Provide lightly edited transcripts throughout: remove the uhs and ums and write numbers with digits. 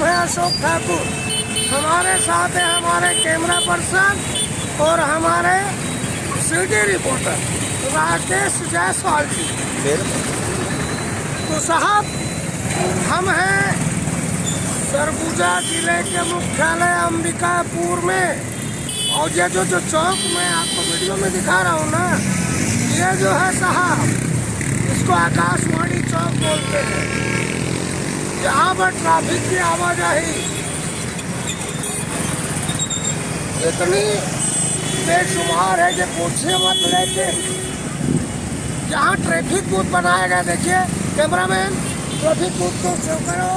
नाम है अशोक ठाकुर। हमारे साथ है हमारे कैमरा पर्सन और हमारे सिटी रिपोर्टर राकेश जायसवाल जी। तो साहब, हम हैं सरगुजा जिले के मुख्यालय अंबिकापुर में, और ये जो चौक मैं आपको वीडियो में दिखा रहा हूँ ना, ये जो है साहब, इसको आकाशवाणी चौक बोलते हैं। यहाँ पर ट्रैफिक की आवाजाही इतनी बेशुमार है कि पूछिए मत। लेकिन यहाँ ट्रैफिक बूथ बनाया गया, देखिए कैमरामैन, ट्रैफिक बूथ को शो करो।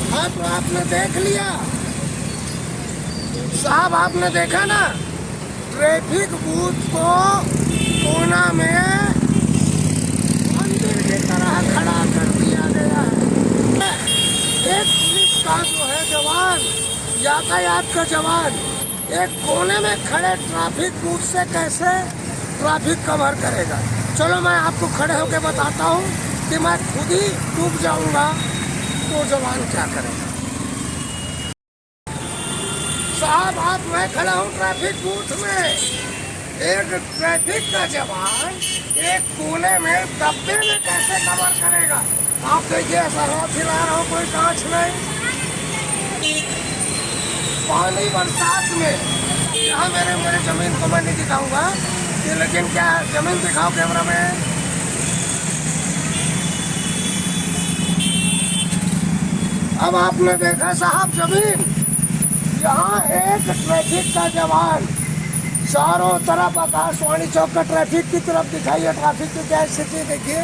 हाँ, तो आपने देख लिया साहब, आपने देखा ना, ट्रैफिक बूथ को कोना में मंदिर की तरह खड़ा कर दिया गया है। एक पुलिस का जो है जवान, यातायात का जवान, एक कोने में खड़े ट्रैफिक बूथ से कैसे ट्रैफिक कवर करेगा। चलो मैं आपको खड़े होकर बताता हूँ कि मैं खुद ही डूब जाऊंगा तो जवान क्या करेगा। साहब, आप मैं खड़ा हूँ ट्रैफिक बूथ में, एक ट्रैफिक का जवान एक कोने में डब्बे में कैसे कवर करेगा। आप देखिए, ऐसा हाथ हिला रहा हूँ, कोई कांच नहीं। पानी बरसात में, यहाँ मेरे जमीन को मैं नहीं दिखाऊंगा, लेकिन क्या जमीन दिखाओ कैमरा में। अब आपने देखा साहब जमीन, यहाँ एक ट्रैफिक का जवान चारों तरफ आकाशवाणी चौक का ट्रैफिक की तरफ दिखाइए। ट्रैफिक की क्या स्थिति देखिए।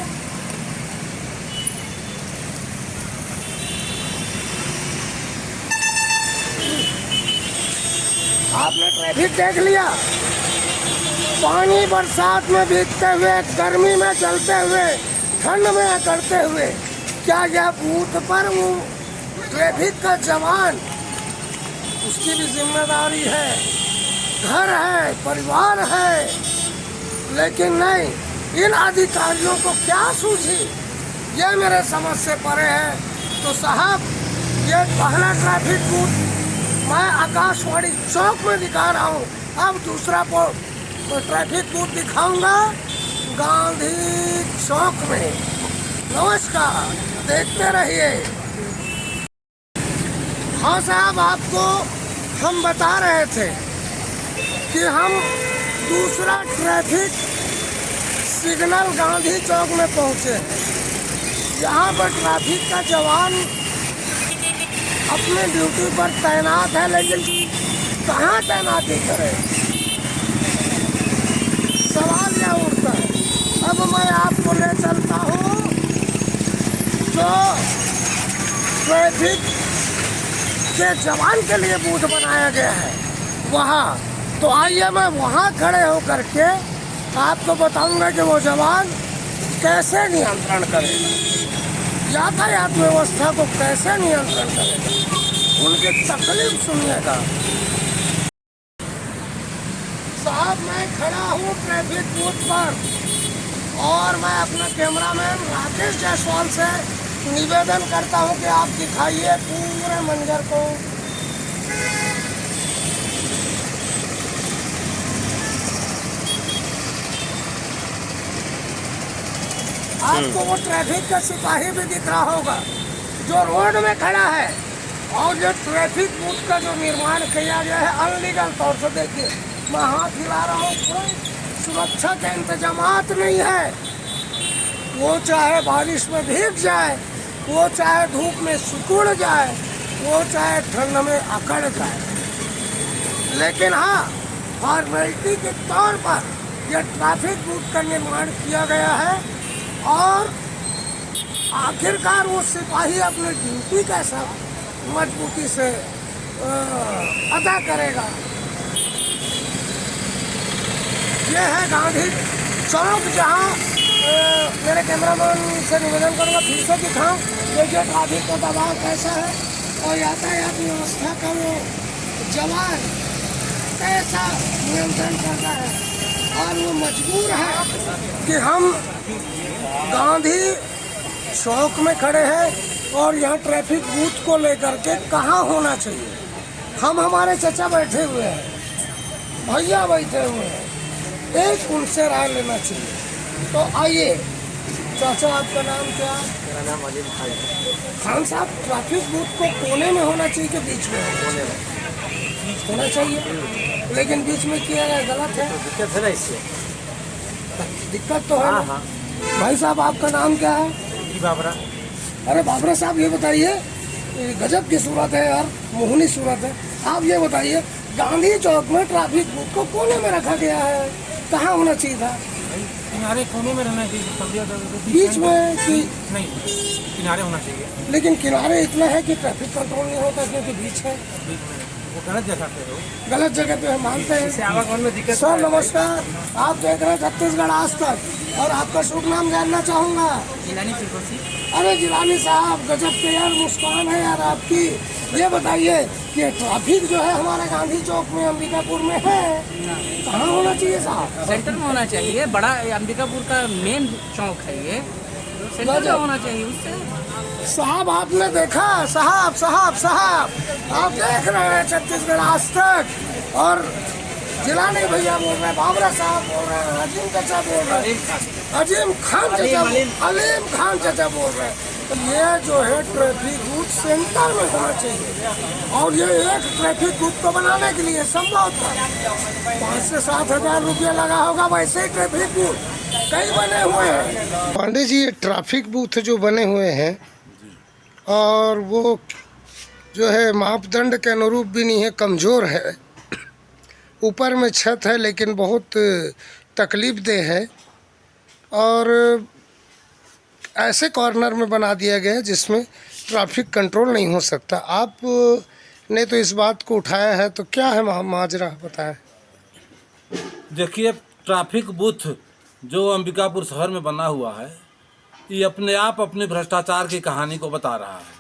आपने ट्रैफिक देख लिया, पानी बरसात में भीगते हुए, गर्मी में चलते हुए, ठंड में करते हुए, क्या यह बूथ पर वो ट्रैफिक का जवान, उसकी भी जिम्मेदारी है, घर है, परिवार है, लेकिन नहीं, इन अधिकारियों को क्या सूझी, ये मेरे समझ से परे है। तो साहब, ये पहला ट्रैफिक बूथ मैं आकाशवाणी चौक में दिखा रहा हूँ। अब दूसरा ट्रैफिक बूथ दिखाऊंगा गांधी चौक में। नमस्कार, देखते रहिए। हाँ साहब, आपको हम बता रहे थे कि हम दूसरा ट्रैफिक सिग्नल गांधी चौक में पहुंचे हैं। यहाँ पर ट्रैफिक का जवान अपने ड्यूटी पर तैनात है, लेकिन कहाँ तैनाती करे, सवाल यह उठता है। अब मैं आपको ले चलता हूँ जो ट्रैफिक के जवान के लिए बूथ बनाया गया है वहाँ। तो आइए मैं वहाँ खड़े होकर के आपको बताऊंगा कि वो जवान कैसे नियंत्रण करेगा, यातायात व्यवस्था को कैसे नियंत्रण करेगा, उनकी तकलीफ सुनिएगा। साहब, मैं खड़ा हूँ ट्रैफिक बूथ पर और मैं अपना कैमरामैन राकेश जायसवाल से निवेदन करता हूँ कि आप दिखाइए पूरे मंजर को। आपको वो ट्रैफिक का सिपाही भी दिख रहा होगा जो रोड में खड़ा है, और जो ट्रैफिक बूथ का जो निर्माण किया गया है अनलीगल तौर से। देखिए, मैं हाथ हिला रहा हूँ, कोई सुरक्षा के इंतजामात नहीं है। वो चाहे बारिश में भीग जाए, वो चाहे धूप में सिकुड़ जाए, वो चाहे ठंड में अकड़ जाए, लेकिन हाँ, फॉर्मेलिटी के तौर पर यह ट्रैफिक बूथ का निर्माण किया गया है। और आखिरकार वो सिपाही अपनी ड्यूटी कैसा मजबूती से अदा करेगा। ये है गांधी चौक, जहाँ मेरे कैमरामैन से निवेदन करूँगा फिर से दिखाऊँ देखिए ट्रैफिक का दबाव कैसा है और यातायात व्यवस्था का वो जवान कैसा नियंत्रण करता है। और वो मजबूर है कि हम गांधी चौक में खड़े हैं और यहाँ ट्रैफिक बूथ को लेकर के कहाँ होना चाहिए। हम हमारे चचा बैठे हुए हैं, भैया बैठे हुए हैं, एक उनसे राय लेना चाहिए। तो आइए चाचा, आपका नाम क्या? मेरा नाम अलीम खान है। खान साहब, ट्रैफिक बूथ को कोने में होना चाहिए कि बीच में कोने में होना चाहिए, लेकिन बीच में किया गया गलत है। तो दिक्कत है ना इससे। दिक्कत तो है हाँ ना। हाँ। भाई साहब, आपका नाम क्या है? जी बाबरा। अरे बाबरा साहब, ये बताइए, ये गजब की सूरत है यार, मोहनी सूरत है। आप ये बताइए, गांधी चौक में ट्रैफिक बूथ को कोने में रखा गया है, कहाँ होना चाहिए था? किनारे कोने में रहना चाहिए, बीच में कि नहीं, किनारे होना चाहिए। लेकिन किनारे इतना है कि ट्रैफिक कंट्रोल नहीं होता क्योंकि बीच है। वो गलत जगह पे हो, गलत जगह पे हम मानते हैं। आवागमन में दिक्कत। सर नमस्कार, आप देख रहे हैं छत्तीसगढ़ आज तक, और आपका शुभ नाम जानना चाहूँगा। जिलानी फिरदौसी। अरे जिलानी साहब, गजब के यार मुस्कान है यार आपकी। ये बताइए कि ट्रैफिक जो है हमारे गांधी चौक में, अंबिकापुर में है, कहाँ होना चाहिए साहब? सेंटर में होना चाहिए। बड़ा अंबिकापुर का मेन चौक है ये, सेंटर में होना चाहिए उससे। साहब आपने देखा, साहब साहब साहब आप देख रहे हैं छत्तीसगढ़ आज तक, और जिलानी भैया बोल रहे हैं, बाबरा साहब बोल रहे हैं, अजीम चाचा बोल रहे हैं, अजीम खान चाचा, अलीम खान चाचा बोल रहे हैं। तो ये जो है ट्रैफिक बूथ सेंटर में होना चाहिए, और ये एक ट्रैफिक बूथ को बनाने के लिए संभवतः 5 से 7 हज़ार रुपया लगा होगा। वैसे ही ट्रैफिक बूथ कई बने हुए हैं। पांडे जी, ये ट्रैफिक बूथ जो बने हुए हैं, और वो जो है मापदंड के अनुरूप भी नहीं है, कमज़ोर है। ऊपर में छत है लेकिन बहुत तकलीफ दे है, और ऐसे कॉर्नर में बना दिया गया है जिसमें ट्रैफिक कंट्रोल नहीं हो सकता। आप ने तो इस बात को उठाया है, तो क्या है माजरा बताएं। देखिए, ट्रैफिक बूथ जो अंबिकापुर शहर में बना हुआ है, ये अपने आप अपने भ्रष्टाचार की कहानी को बता रहा है,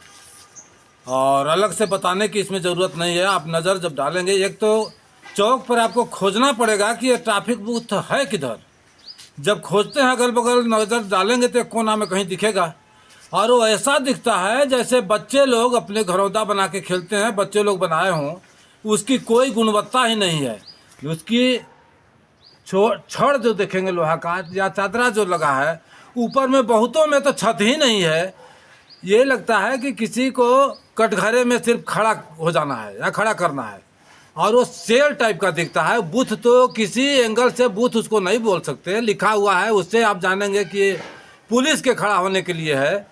और अलग से बताने की इसमें ज़रूरत नहीं है। आप नज़र जब डालेंगे, एक तो चौक पर आपको खोजना पड़ेगा कि ये ट्रैफिक बूथ है किधर। जब खोजते हैं अगल बगल नज़र डालेंगे तो एक कोना में कहीं दिखेगा, और वो ऐसा दिखता है जैसे बच्चे लोग अपने घरौंदा बना के खेलते हैं, बच्चे लोग बनाए हों। उसकी कोई गुणवत्ता ही नहीं है। उसकी छड़ जो देखेंगे लोहा का, या चादरा जो लगा है, ऊपर में बहुतों में तो छत ही नहीं है। ये लगता है कि किसी को कटघरे में सिर्फ खड़ा हो जाना है या खड़ा करना है, और वो शेर टाइप का दिखता है। बूथ तो किसी एंगल से बूथ उसको नहीं बोल सकते। लिखा हुआ है, उससे आप जानेंगे कि पुलिस के खड़ा होने के लिए है,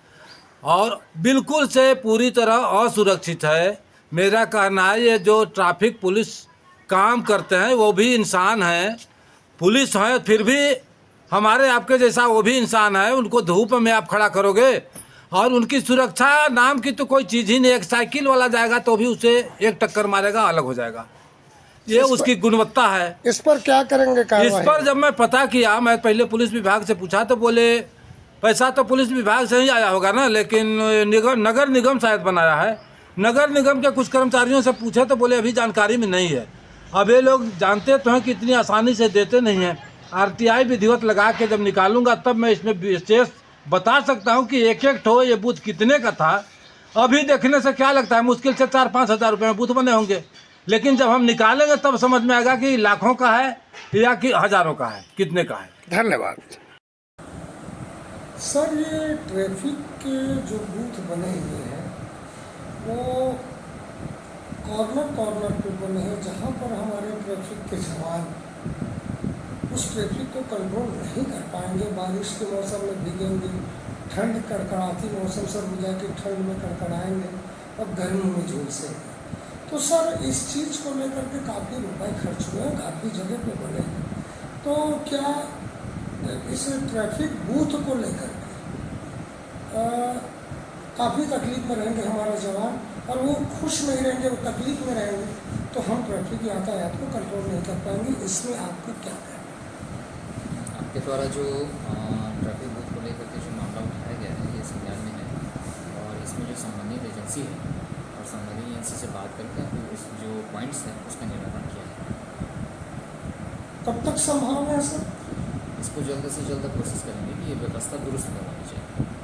और बिल्कुल से पूरी तरह असुरक्षित है। मेरा कहना है, ये जो ट्रैफिक पुलिस काम करते हैं वो भी इंसान हैं, पुलिस हैं, फिर भी हमारे आपके जैसा वो भी इंसान है। उनको धूप में आप खड़ा करोगे, और उनकी सुरक्षा नाम की तो कोई चीज़ ही नहीं। एक साइकिल वाला जाएगा तो भी उसे एक टक्कर मारेगा, अलग हो जाएगा। ये उसकी गुणवत्ता है। इस पर क्या करेंगे कार्रवाई? इस पर जब मैं पता किया, मैं पहले पुलिस विभाग से पूछा तो बोले पैसा तो पुलिस विभाग से ही आया होगा ना, लेकिन नगर निगम शायद बनाया है। नगर निगम के कुछ कर्मचारियों से पूछे तो बोले अभी जानकारी में नहीं है। अब ये लोग जानते तो हैं कि इतनी आसानी से देते नहीं हैं। RTI विधिवत लगा के जब निकालूंगा तब मैं इसमें विशेष बता सकता हूँ कि एक एक ठो ये बूथ कितने का था। अभी देखने से क्या लगता है, मुश्किल से 4-5 हज़ार रुपये में बूथ बने होंगे, लेकिन जब हम निकालेंगे तब समझ में आएगा कि लाखों का है या कि हज़ारों का है, कितने का है। धन्यवाद सर। ये ट्रैफिक के जो बूथ बने हुए हैं वो कॉर्नर पे बने हैं, जहाँ पर हमारे ट्रैफिक के जवान उस ट्रैफिक को कंट्रोल नहीं कर पाएंगे। बारिश के मौसम में भीगेंगे, ठंड कड़कड़ाती मौसम सर हो जाए कि ठंड में कड़कड़ाएंगे, और गर्मी में झुलसेंगे। तो सर इस चीज़ को लेकर के काफ़ी रुपए खर्च हुए हैं, काफ़ी जगह पे बने हैं। तो क्या इस ट्रैफिक बूथ को लेकर के काफ़ी तकलीफ में रहेंगे हमारा जवान, और वो खुश नहीं रहेंगे, वो तकलीफ में रहेंगे, तो हम ट्रैफिक यातायात को कंट्रोल नहीं कर पाएंगे। इसमें आपको क्या कहना है? आपके द्वारा जो ट्रैफिक बूथ को लेकर के जो मामला उठाया गया है, ये संज्ञान में है, और इसमें जो संबंधित एजेंसी है और संबंधित एजेंसी से बात करके उस जो पॉइंट्स हैं उसका निराकरण किया है। कब तक संभावना है सर? इसको जल्द से जल्द कोशिश करेंगे कि ये व्यवस्था दुरुस्त करवानी चाहिए।